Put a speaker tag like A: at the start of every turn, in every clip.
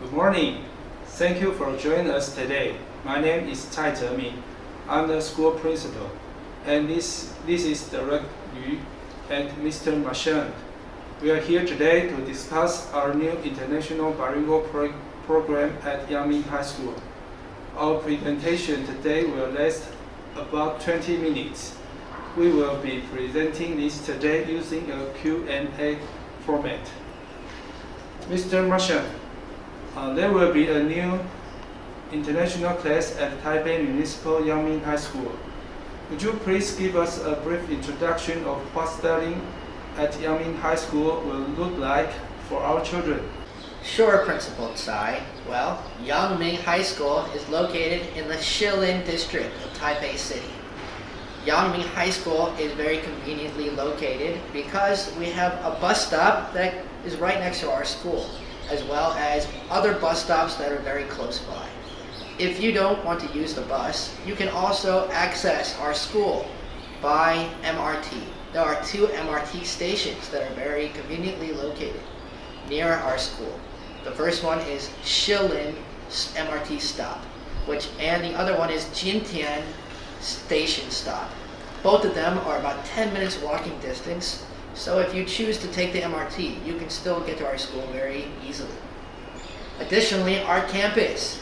A: Good morning. Thank you for joining us today. My name is Cai Zhemi. I'm the school principal, and this is Director Yu and Mr. Marchand. We are here today to discuss our new international bilingual program at Yangming High School. Our presentation today will last about 20 minutes. We will be presenting this today using a Q&A format. Mr. Marchand, there will be a new international class at Taipei Municipal Yangming High School. Would you please give us a brief introduction of what studying at Yangming High School will look like for our children?
B: Sure, Principal Tsai. Well, Yangming High School is located in the Shilin district of Taipei City. Yangming High School is very conveniently located because we have a bus stop that is right next to our school, as well as other bus stops that are very close by. If you don't want to use the bus, you can also access our school by MRT. There are 2 MRT stations that are very conveniently located near our school. The first one is Shilin MRT stop, and the other one is Jintian station stop. Both of them are about 10 minutes walking distance, so if you choose to take the MRT, you can still get to our school very easily. Additionally, our campus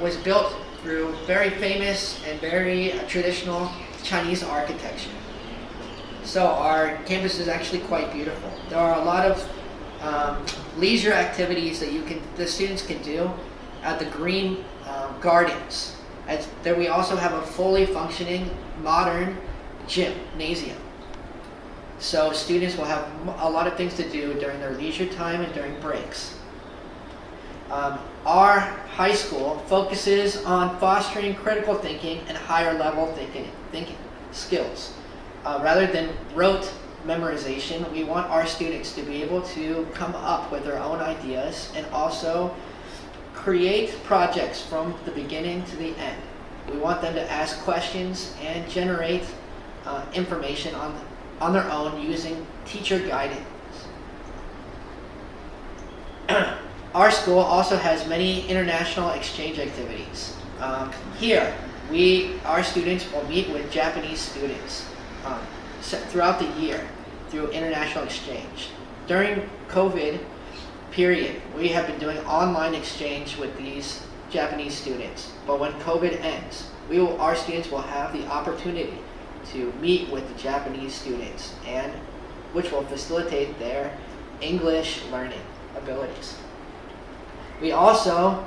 B: was built through very famous and very traditional Chinese architecture. So our campus is actually quite beautiful. There are a lot of leisure activities that the students can do at the green gardens. There we also have a fully functioning modern gymnasium. So students will have a lot of things to do during their leisure time and during breaks. Our high school focuses on fostering critical thinking and higher level thinking skills. Rather than rote memorization, we want our students to be able to come up with their own ideas and also create projects from the beginning to the end. We want them to ask questions and generate information on their own using teacher guidance. Our school also has many international exchange activities. Here, our students will meet with Japanese students throughout the year through international exchange. During COVID period, we have been doing online exchange with these Japanese students. But when COVID ends, our students will have the opportunity to meet with the Japanese students, and which will facilitate their English learning abilities. We also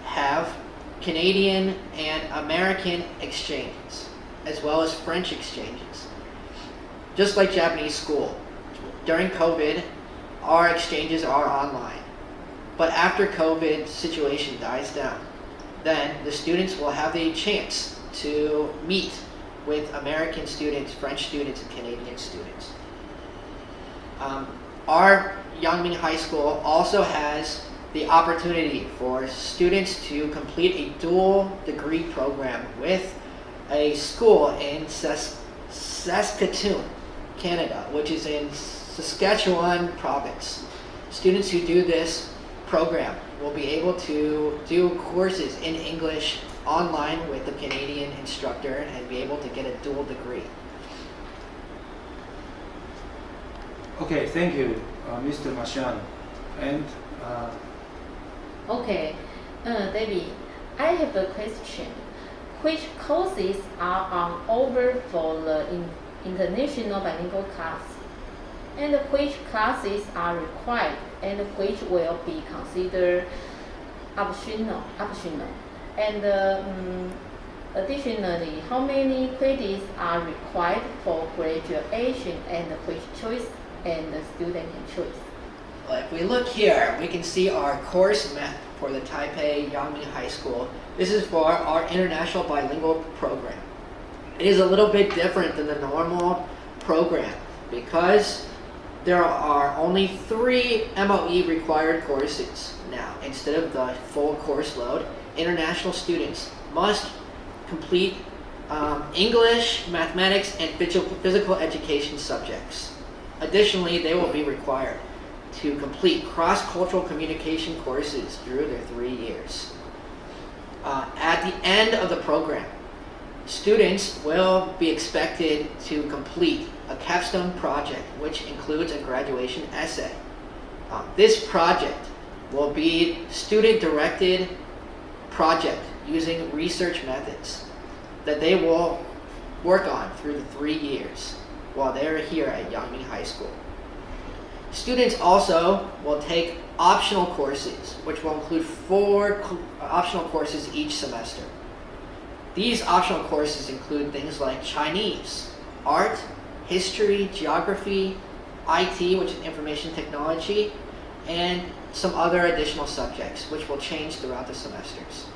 B: have Canadian and American exchanges, as well as French exchanges. Just like Japanese school, during COVID, our exchanges are online. But after COVID situation dies down, then the students will have the chance to meet with American students, French students, and Canadian students. Our Yangming High School also has the opportunity for students to complete a dual degree program with a school in Saskatoon, Canada, which is in Saskatchewan province. Students who do this program will be able to do courses in English online with a Canadian instructor and be able to get a dual degree.
A: Okay, thank you, Mr. Marchand. And
C: Okay, Debbie, I have a question. Which courses are on offer for the international bilingual class? And which classes are required and which will be considered optional? And additionally, how many credits are required for graduation and which choice and the student can choose?
B: Well, if we look here, we can see our course map for the Taipei Yangming High School. This is for our international bilingual program. It is a little bit different than the normal program because there are only 3 MOE required courses now instead of the full course load. International students must complete English, mathematics, and physical education subjects. Additionally, they will be required to complete cross-cultural communication courses through their 3 years. At the end of the program, students will be expected to complete a capstone project, which includes a graduation essay. This project will be student-directed project using research methods that they will work on through the 3 years while they're here at Yangming High School. Students also will take optional courses, which will include 4 optional courses each semester. These optional courses include things like Chinese, art, history, geography, IT, which is information technology, and some other additional subjects, which will change throughout the semesters.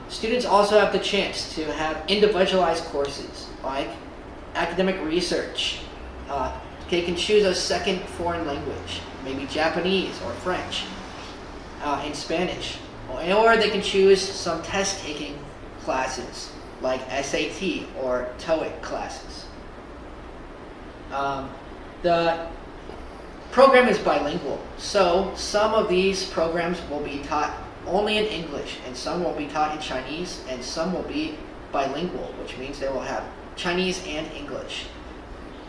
B: Students also have the chance to have individualized courses like academic research. They can choose a second foreign language, maybe Japanese or French, and Spanish. Or they can choose some test-taking classes like SAT or TOEIC classes. The program is bilingual, so some of these programs will be taught only in English, and some will be taught in Chinese, and some will be bilingual, which means they will have Chinese and English.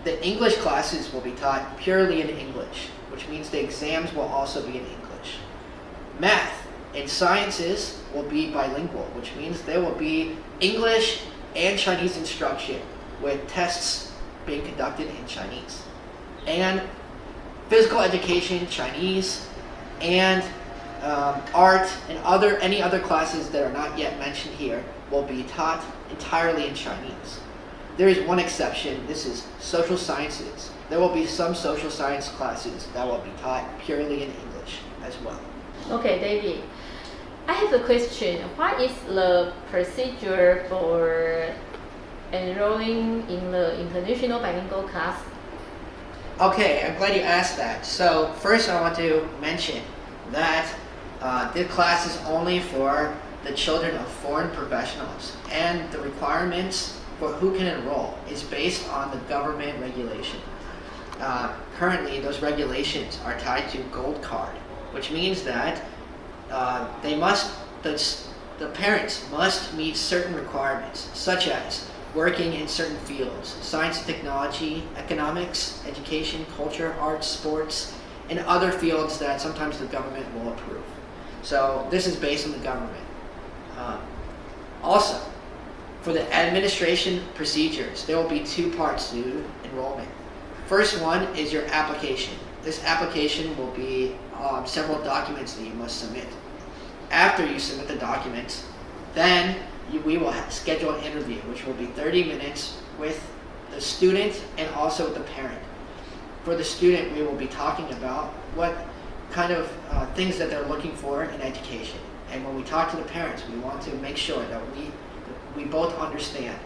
B: The English classes will be taught purely in English, which means the exams will also be in English. Math and sciences will be bilingual, which means there will be English and Chinese instruction with tests being conducted in Chinese. And physical education, Chinese, and art and any other classes that are not yet mentioned here will be taught entirely in Chinese. There is one exception. This is social sciences. There will be some social science classes that will be taught purely in English as well.
C: Okay, David. I have a question. What is the procedure for enrolling in the international bilingual class?
B: Okay, I'm glad you asked that. So first I want to mention that this class is only for the children of foreign professionals, and the requirements for who can enroll is based on the government regulation. Currently, those regulations are tied to Gold Card, which means that the parents must meet certain requirements, such as working in certain fields, science and technology, economics, education, culture, arts, sports, and other fields that sometimes the government will approve. So this is based on the government. Also, for the administration procedures, there will be 2 parts to enrollment. First one is your application. This application will be several documents that you must submit. After you submit the documents, then we will schedule an interview, which will be 30 minutes with the student and also with the parent. For the student, we will be talking about what kind of things that they're looking for in education. And when we talk to the parents, we want to make sure that we both understand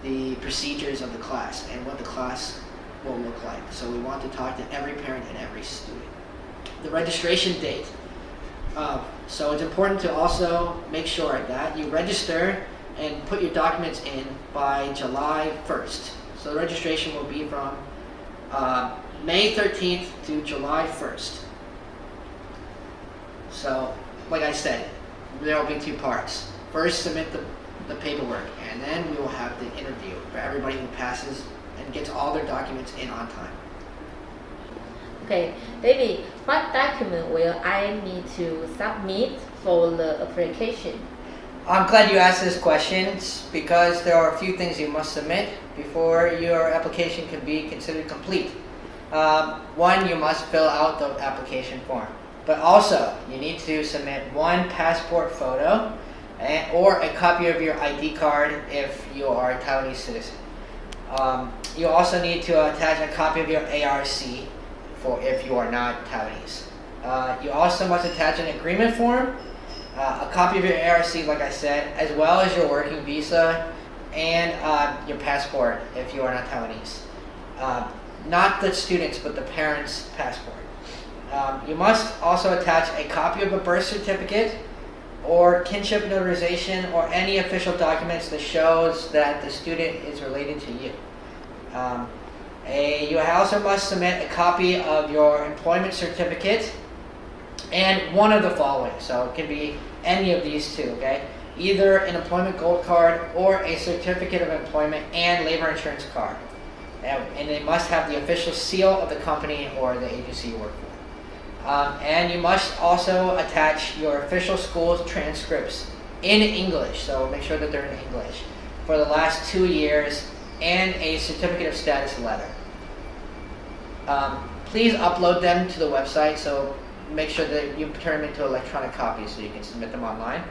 B: the procedures of the class and what the class will look like. So we want to talk to every parent and every student. The registration date. So it's important to also make sure that you register and put your documents in by July 1st. So the registration will be from May 13th to July 1st. So, like I said, there will be 2 parts. First, submit the paperwork, and then we will have the interview for everybody who passes and gets all their documents in on time.
C: Okay, David, what document will I need to submit for the application?
B: I'm glad you asked this question because there are a few things you must submit before your application can be considered complete. One, you must fill out the application form, but also you need to submit 1 passport photo or a copy of your ID card if you are a Taiwanese citizen. You also need to attach a copy of your ARC for if you are not Taiwanese. You also must attach an agreement form, a copy of your ARC, like I said, as well as your working visa and your passport if you are not Taiwanese. Not the students, but the parents' passport. You must also attach a copy of a birth certificate or kinship notarization or any official documents that shows that the student is related to you. You also must submit a copy of your employment certificate and one of the following. So it can be any of these two, okay? Either an employment gold card or a certificate of employment and labor insurance card. And they must have the official seal of the company or the agency you work for. And you must also attach your official school transcripts in English, so make sure that they're in English, for the last 2 years, and a certificate of status letter. Please upload them to the website, so make sure that you turn them into electronic copies so you can submit them online.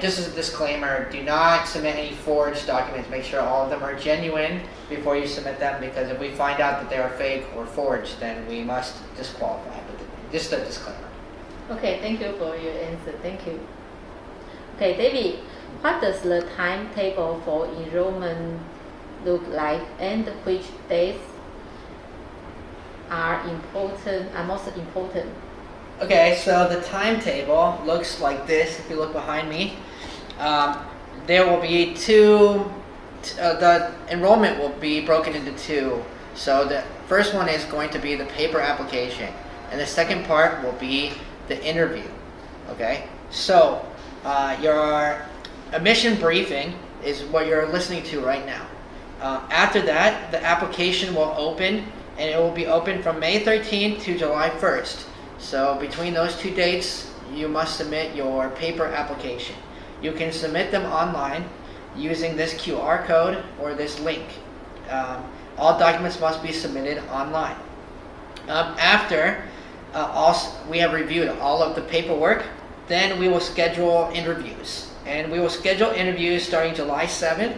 B: Just as a disclaimer, do not submit any forged documents. Make sure all of them are genuine before you submit them, because if we find out that they are fake or forged, then we must disqualify. But just a disclaimer.
C: Okay, thank you for your answer. Thank you. Okay, David, what does the timetable for enrollment look like, and which dates are most important?
B: Okay, so the timetable looks like this. If you look behind me, there will be the enrollment will be broken into two. So the first one is going to be the paper application, and the second part will be the interview. Okay, so your admission briefing is what you're listening to right now. After that, the application will open, and it will be open from May 13th to July 1st. So between those 2 dates, you must submit your paper application. You can submit them online using this QR code or this link. All documents must be submitted online. After we have reviewed all of the paperwork, then we will schedule interviews. And we will schedule interviews starting July 7th,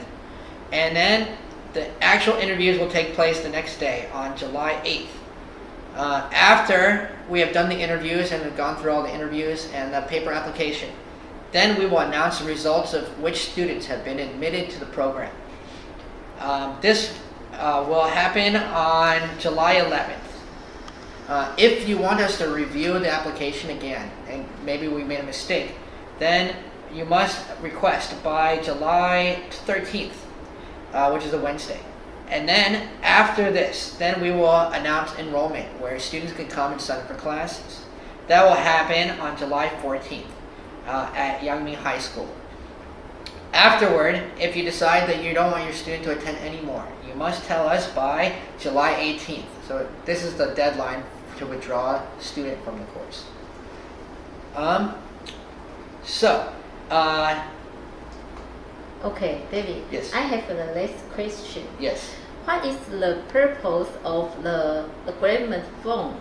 B: and then the actual interviews will take place the next day on July 8th. After we have done the interviews and have gone through all the interviews and the paper application, then we will announce the results of which students have been admitted to the program. This will happen on July 11th. If you want us to review the application again, and maybe we made a mistake, then you must request by July 13th, which is a Wednesday. And then after this, then we will announce enrollment, where students can come and sign up for classes. That will happen on July 14th at Yangming High School. Afterward, if you decide that you don't want your student to attend anymore, you must tell us by July 18th. So this is the deadline to withdraw a student from the course.
C: Okay, David.
B: Yes.
C: I have the next question.
B: Yes.
C: What is the purpose of the agreement form?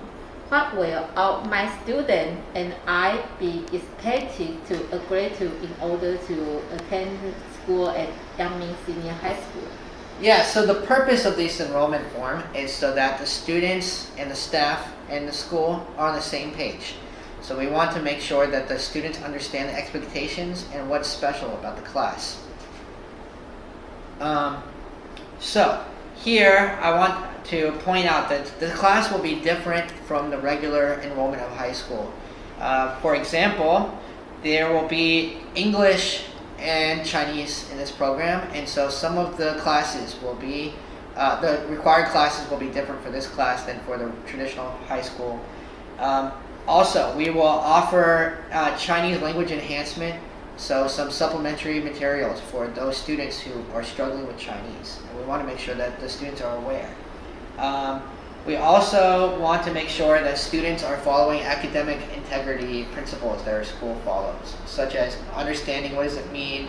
C: What will my student and I be expected to agree to in order to attend school at Yangming Senior High School?
B: Yeah, so the purpose of this enrollment form is so that the students and the staff and the school are on the same page. So we want to make sure that the students understand the expectations and what's special about the class. So here I want to point out that the class will be different from the regular enrollment of high school. For example, there will be English and Chinese in this program, and so some of the classes will be, the required classes will be different for this class than for the traditional high school. Also, we will offer Chinese language enhancement, so some supplementary materials for those students who are struggling with Chinese. And we want to make sure that the students are aware. We also want to make sure that students are following academic integrity principles that our school follows, such as understanding what does it mean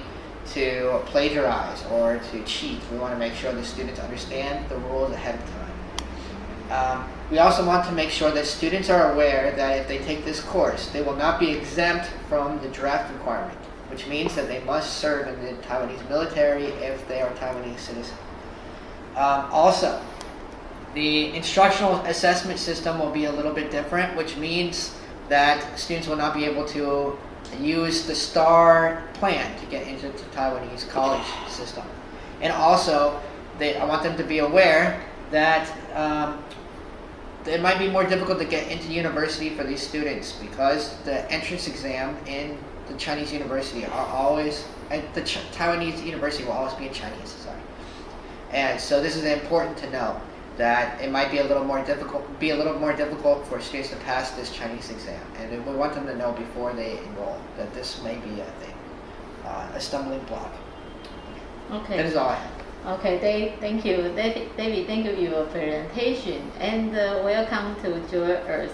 B: to plagiarize or to cheat. We want to make sure the students understand the rules ahead of time. We also want to make sure that students are aware that if they take this course, they will not be exempt from the draft requirement, which means that they must serve in the Taiwanese military if they are Taiwanese citizens. Also, the instructional assessment system will be a little bit different, which means that students will not be able to use the STAR plan to get into the Taiwanese college system. And also, I want them to be aware that it might be more difficult to get into university for these students because the entrance exam in the Chinese university are always, the Taiwanese university will always be in Chinese, sorry. And so this is important to know that it might be a little more difficult for students to pass this Chinese exam. And we want them to know before they enroll that this may be a stumbling block.
C: Okay.
B: That is all I have.
C: Okay, Dave, thank you. David, thank you for your presentation, and welcome to join us